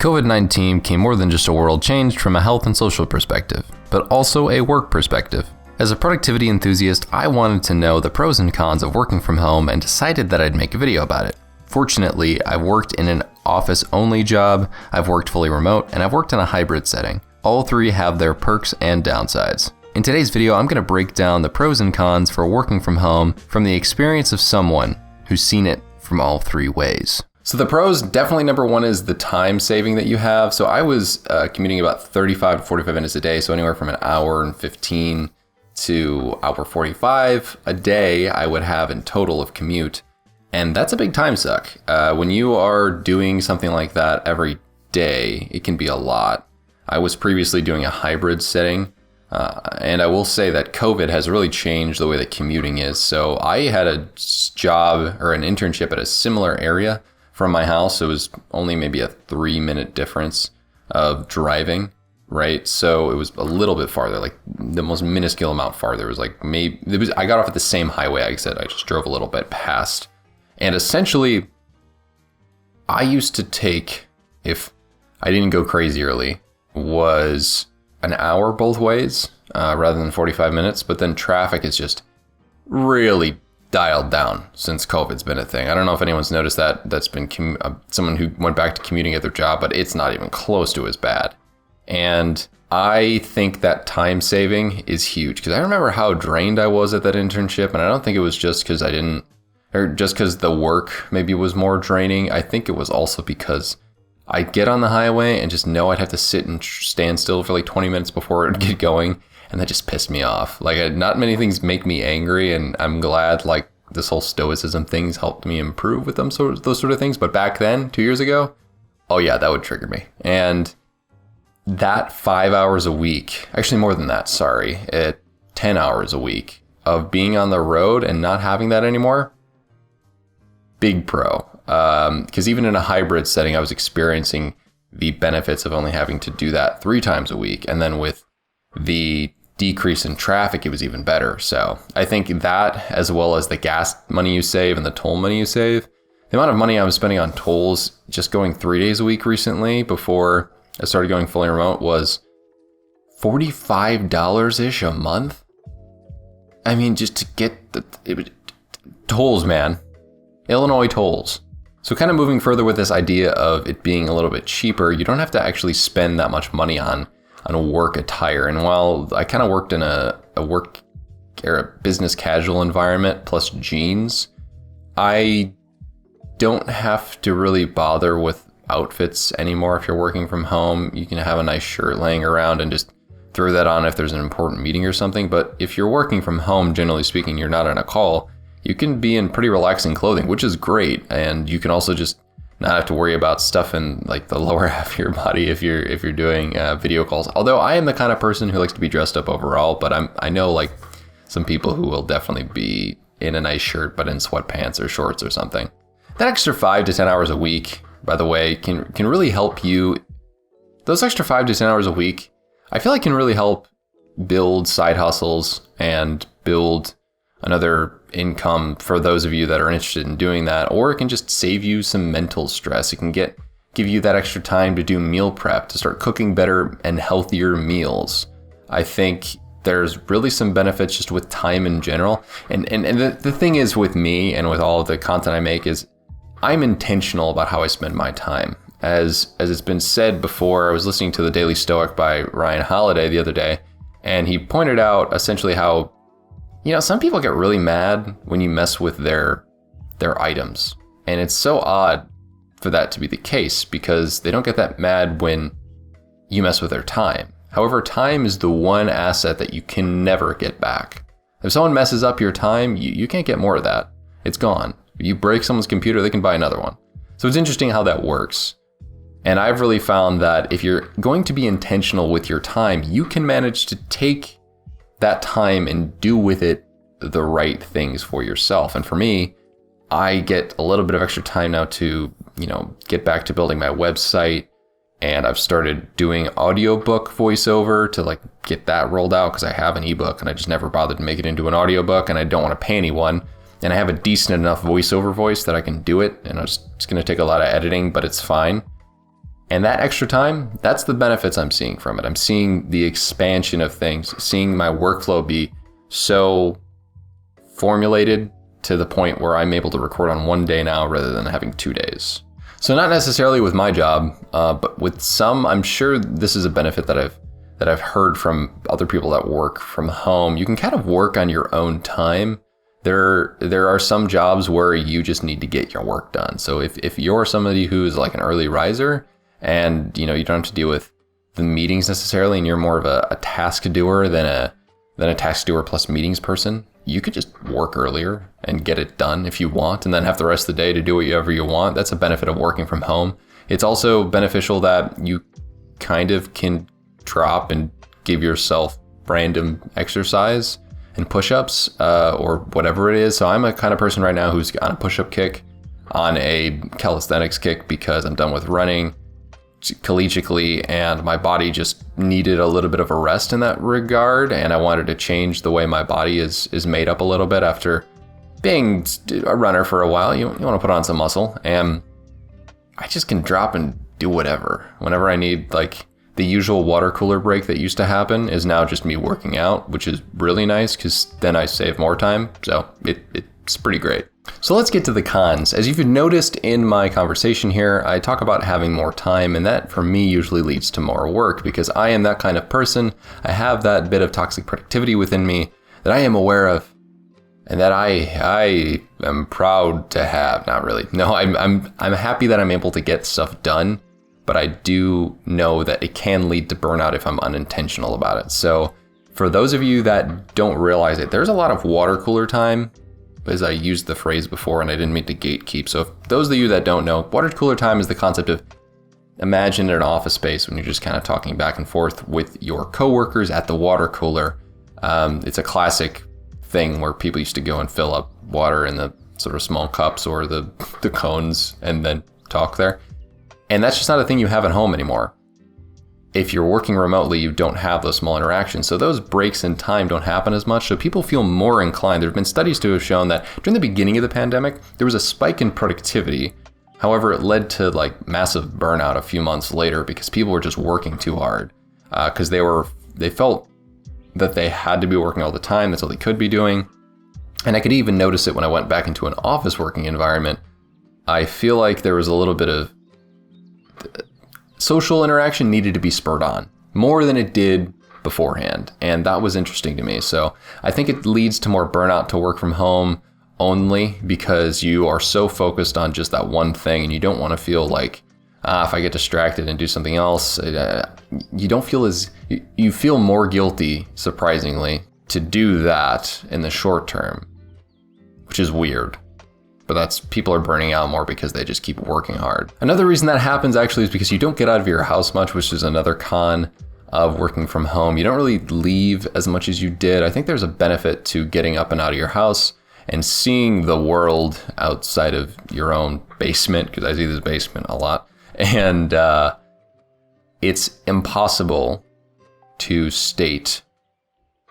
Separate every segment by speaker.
Speaker 1: COVID-19 became more than just a world changed from a health and social perspective, but also a work perspective. As a productivity enthusiast, I wanted to know the pros and cons of working from home and decided that I'd make a video about it. Fortunately, I've worked in an office-only job, I've worked fully remote, and I've worked in a hybrid setting. All three have their perks and downsides. In today's video, I'm going to break down the pros and cons for working from home from the experience of someone who's seen it from all three ways. So the pros, definitely number one is the time saving that you have. So I was commuting about 35 to 45 minutes a day. So anywhere from an hour and 15 to hour 45 a day I would have in total of commute. And that's a big time suck. When you are doing something like that every day, it can be a lot. I was previously doing a hybrid setting. And I will say that COVID has really changed the way that commuting is. So I had a job or an internship at a similar area from my house. It was only maybe a 3-minute difference of driving, right? So it was a little bit farther, like the most minuscule amount farther. It was like I got off at the same highway. Like I said, I just drove a little bit past. And essentially, I used to take, if I didn't go crazy early, was an hour both ways rather than 45 minutes. But then traffic is just really dialed down since COVID's been a thing. I don't know if anyone's noticed that. That's been someone who went back to commuting at their job, but it's not even close to as bad. And I think that time saving is huge because I remember how drained I was at that internship. And I don't think it was just because just because the work maybe was more draining. I think it was also because I'd get on the highway and just know I'd have to sit and stand still for like 20 minutes before it'd get going. And that just pissed me off. Like, not many things make me angry, and I'm glad like this whole stoicism thing's helped me improve with those sort of things. But back then, 2 years ago, oh yeah, that would trigger me. And that 5 hours a week, actually more than that, sorry, 10 hours a week of being on the road and not having that anymore, big pro. Because even in a hybrid setting, I was experiencing the benefits of only having to do that 3 times a week. And then with the decrease in traffic, it was even better. So I think that, as well as the gas money you save and the toll money you save, the amount of money I was spending on tolls just going 3 days a week recently before I started going fully remote was $45-ish a month. I mean, just to get tolls, man. Illinois tolls. So kind of moving further with this idea of it being a little bit cheaper, you don't have to actually spend that much money on work attire. And while I kind of worked in a work or a business casual environment plus jeans, I don't have to really bother with outfits anymore. If you're working from home, you can have a nice shirt laying around and just throw that on if there's an important meeting or something. But if you're working from home, generally speaking, you're not on a call, you can be in pretty relaxing clothing, which is great. And you can also just not have to worry about stuff in like the lower half of your body if you're doing video calls. Although I am the kind of person who likes to be dressed up overall, but I know like some people who will definitely be in a nice shirt but in sweatpants or shorts or something. That extra 5 to 10 hours a week, by the way, can really help you. Those extra 5 to 10 hours a week, I feel like can really help build side hustles and build another income for those of you that are interested in doing that, or it can just save you some mental stress. It can give you that extra time to do meal prep, to start cooking better and healthier meals. I think there's really some benefits just with time in general. And the thing is with me and with all of the content I make is I'm intentional about how I spend my time. As it's been said before, I was listening to The Daily Stoic by Ryan Holiday the other day, and he pointed out essentially how, some people get really mad when you mess with their items. And it's so odd for that to be the case because they don't get that mad when you mess with their time. However, time is the one asset that you can never get back. If someone messes up your time, you can't get more of that. It's gone. If you break someone's computer, they can buy another one. So it's interesting how that works. And I've really found that if you're going to be intentional with your time, you can manage to take that time and do with it the right things for yourself. And for me, I get a little bit of extra time now to, get back to building my website. And I've started doing audiobook voiceover to like get that rolled out because I have an ebook and I just never bothered to make it into an audiobook and I don't want to pay anyone. And I have a decent enough voiceover voice that I can do it. And it's going to take a lot of editing, but it's fine. And that extra time, that's the benefits I'm seeing from it. I'm seeing the expansion of things, seeing my workflow be so formulated to the point where I'm able to record on one day now rather than having 2 days. So not necessarily with my job, but with some, I'm sure this is a benefit that I've heard from other people that work from home. You can kind of work on your own time. There are some jobs where you just need to get your work done. So if you're somebody who's like an early riser and you don't have to deal with the meetings necessarily, and you're more of a task doer than a task doer plus meetings person, you could just work earlier and get it done if you want, and then have the rest of the day to do whatever you want. That's a benefit of working from home. It's also beneficial that you kind of can drop and give yourself random exercise and push-ups or whatever it is. So I'm a kind of person right now who's on a push-up kick, on a calisthenics kick, because I'm done with running collegiately and my body just needed a little bit of a rest in that regard, and I wanted to change the way my body is made up a little bit after being a runner for a while. You want to put on some muscle, and I just can drop and do whatever. Whenever I need, like, the usual water cooler break that used to happen is now just me working out, which is really nice because then I save more time. So it's pretty great. So let's get to the cons. As you've noticed in my conversation here, I talk about having more time, and that for me usually leads to more work because I am that kind of person. I have that bit of toxic productivity within me that I am aware of and that I am proud to have. Not really. No, I'm happy that I'm able to get stuff done, but I do know that it can lead to burnout if I'm unintentional about it. So for those of you that don't realize it, there's a lot of water cooler time, as I used the phrase before and I didn't mean to gatekeep. So if those of you that don't know, water cooler time is the concept of, imagine an office space when you're just kind of talking back and forth with your coworkers at the water cooler. It's a classic thing where people used to go and fill up water in the sort of small cups or the cones and then talk there. And that's just not a thing you have at home anymore. If you're working remotely, you don't have those small interactions. So those breaks in time don't happen as much. So people feel more inclined. There have been studies to have shown that during the beginning of the pandemic, there was a spike in productivity. However, it led to like massive burnout a few months later because people were just working too hard because they felt that they had to be working all the time. That's all they could be doing. And I could even notice it when I went back into an office working environment. I feel like there was a little bit of social interaction needed to be spurred on more than it did beforehand. And that was interesting to me. So I think it leads to more burnout to work from home only because you are so focused on just that one thing and you don't want to feel like, if I get distracted and do something else, you don't feel you feel more guilty, surprisingly, to do that in the short term, which is weird. But that's, people are burning out more because they just keep working hard. Another reason that happens actually is because you don't get out of your house much, which is another con of working from home. You don't really leave as much as you did. I think there's a benefit to getting up and out of your house and seeing the world outside of your own basement, because I see this basement a lot. And it's impossible to state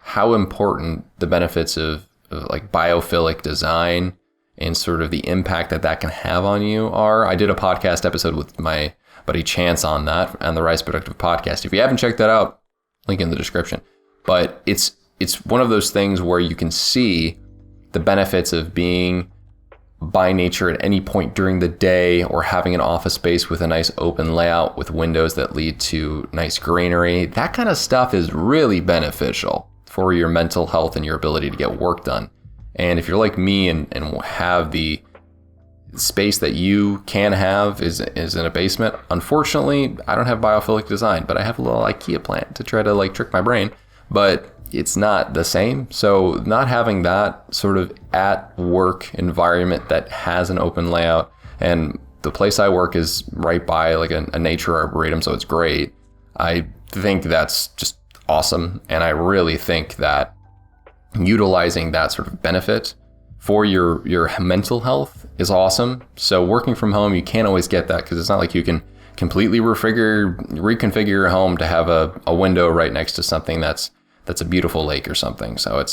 Speaker 1: how important the benefits of like biophilic design and sort of the impact that can have on you are. I did a podcast episode with my buddy Chance on that, on the Rise Productive podcast. If you haven't checked that out, link in the description. But it's one of those things where you can see the benefits of being by nature at any point during the day, or having an office space with a nice open layout with windows that lead to nice greenery. That kind of stuff is really beneficial for your mental health and your ability to get work done. And if you're like me and have the space that you can have is in a basement, unfortunately, I don't have biophilic design, but I have a little IKEA plant to try to like trick my brain, but it's not the same. So not having that sort of at work environment that has an open layout, and the place I work is right by like a nature arboretum, so it's great. I think that's just awesome. And I really think that utilizing that sort of benefit for your mental health is awesome. So working from home, you can't always get that because it's not like you can completely reconfigure your home to have a window right next to something that's a beautiful lake or something. So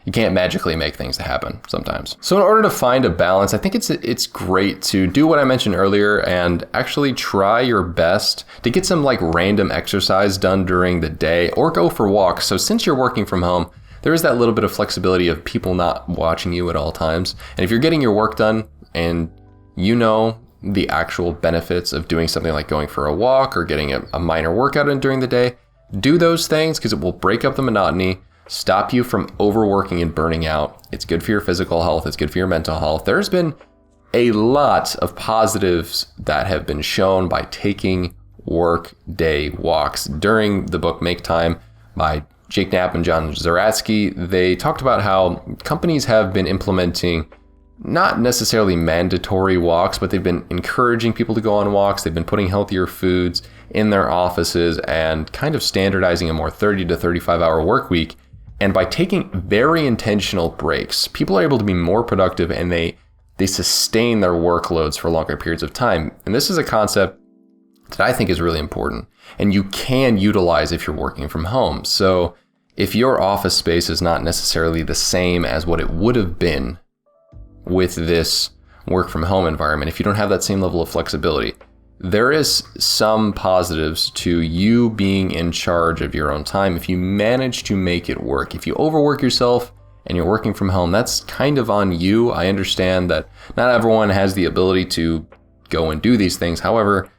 Speaker 1: you can't magically make things happen sometimes. So in order to find a balance, I think it's great to do what I mentioned earlier and actually try your best to get some like random exercise done during the day or go for walks. So since you're working from home, there is that little bit of flexibility of people not watching you at all times. And if you're getting your work done and you know the actual benefits of doing something like going for a walk or getting a minor workout in during the day, do those things because it will break up the monotony, stop you from overworking and burning out. It's good for your physical health. It's good for your mental health. There's been a lot of positives that have been shown by taking work day walks. During the book Make Time by Jake Knapp and John Zeratsky, they talked about how companies have been implementing not necessarily mandatory walks, but they've been encouraging people to go on walks. They've been putting healthier foods in their offices and kind of standardizing a more 30 to 35 hour work week. And by taking very intentional breaks, people are able to be more productive and they sustain their workloads for longer periods of time. And this is a concept that I think is really important and you can utilize if you're working from home. So if your office space is not necessarily the same as what it would have been with this work from home environment, if you don't have that same level of flexibility, there is some positives to you being in charge of your own time if you manage to make it work. If you overwork yourself and you're working from home, that's kind of on you. I understand that not everyone has the ability to go and do these things. However,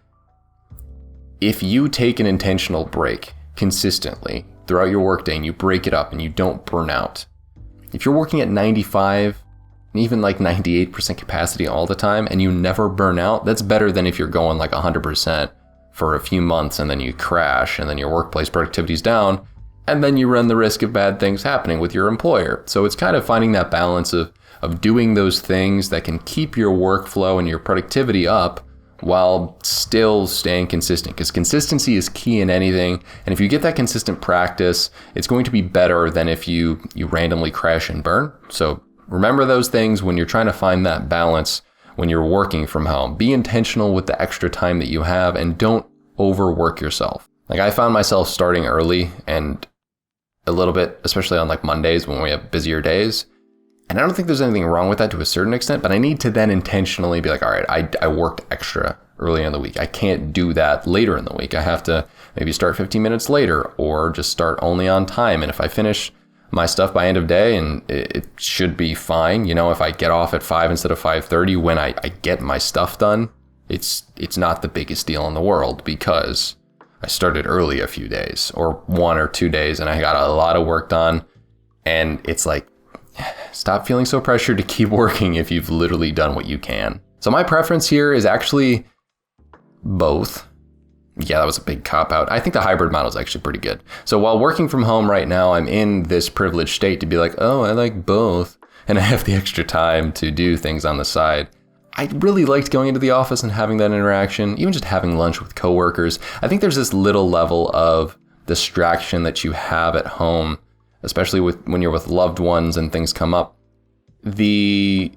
Speaker 1: if you take an intentional break consistently throughout your workday and you break it up and you don't burn out, if you're working at 95, even like 98% capacity all the time and you never burn out, that's better than if you're going like 100% for a few months and then you crash and then your workplace productivity is down and then you run the risk of bad things happening with your employer. So it's kind of finding that balance of doing those things that can keep your workflow and your productivity up while still staying consistent, because consistency is key in anything. And if you get that consistent practice, it's going to be better than if you randomly crash and burn. So remember those things when you're trying to find that balance when you're working from home. Be intentional with the extra time that you have and don't overwork yourself. Like I found myself starting early and a little bit, especially on like Mondays when we have busier days. And I don't think there's anything wrong with that to a certain extent, but I need to then intentionally be like, all right, I worked extra early in the week. I can't do that later in the week. I have to maybe start 15 minutes later or just start only on time. And if I finish my stuff by end of day, and it should be fine. You know, if I get off at 5 instead of 5:30 when I get my stuff done, it's not the biggest deal in the world because I started early a few days or 1 or 2 days and I got a lot of work done. And it's like, stop feeling so pressured to keep working if you've literally done what you can. So my preference here is actually both. Yeah, that was a big cop out. I think the hybrid model is actually pretty good. So while working from home right now, I'm in this privileged state to be like, oh, I like both. And I have the extra time to do things on the side. I really liked going into the office and having that interaction, even just having lunch with coworkers. I think there's this little level of distraction that you have at home, especially when you're with loved ones and things come up. The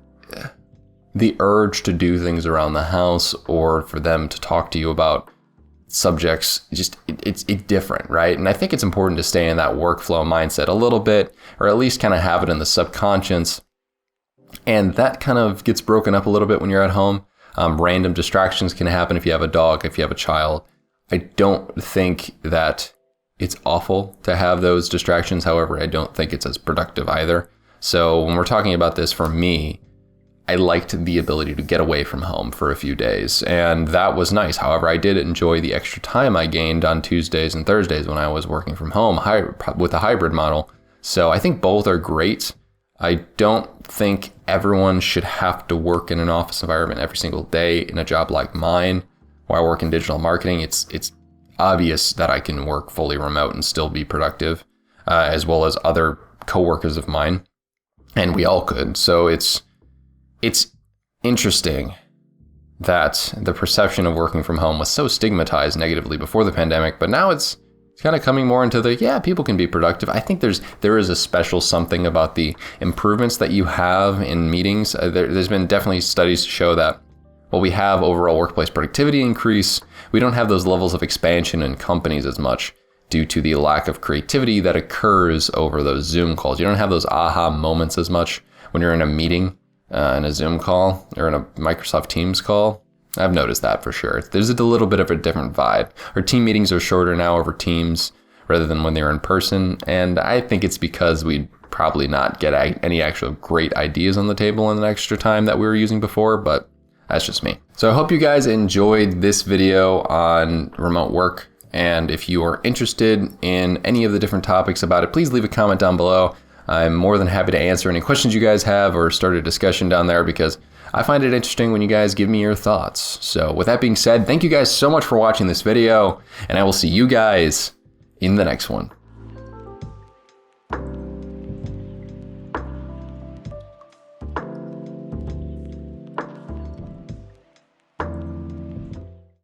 Speaker 1: urge to do things around the house or for them to talk to you about subjects, just it's different, right? And I think it's important to stay in that workflow mindset a little bit, or at least kind of have it in the subconscious. And that kind of gets broken up a little bit when you're at home. Random distractions can happen if you have a dog, if you have a child. I don't think that it's awful to have those distractions. However, I don't think it's as productive either. So when we're talking about this, for me, I liked the ability to get away from home for a few days, and that was nice. However, I did enjoy the extra time I gained on Tuesdays and Thursdays when I was working from home with a hybrid model. So I think both are great. I don't think everyone should have to work in an office environment every single day in a job like mine. While I work in digital marketing, it's obvious that I can work fully remote and still be productive, as well as other coworkers of mine, and we all could. So it's interesting that the perception of working from home was so stigmatized negatively before the pandemic, but now it's kind of coming more into people can be productive. I think there is a special something about the improvements that you have in meetings. There's been definitely studies to show that while we have overall workplace productivity increase, we don't have those levels of expansion in companies as much. due to the lack of creativity that occurs over those Zoom calls. You don't have those aha moments as much when you're in a meeting, in a Zoom call or in a Microsoft Teams call. I've noticed that for sure. There's a little bit of a different vibe. Our team meetings are shorter now over Teams rather than when they're in person. And I think it's because we'd probably not get any actual great ideas on the table in the extra time that we were using before, but that's just me. So I hope you guys enjoyed this video on remote work. And if you are interested in any of the different topics about it, please leave a comment down below. I'm more than happy to answer any questions you guys have or start a discussion down there because I find it interesting when you guys give me your thoughts. So with that being said, thank you guys so much for watching this video, and I will see you guys in the next one.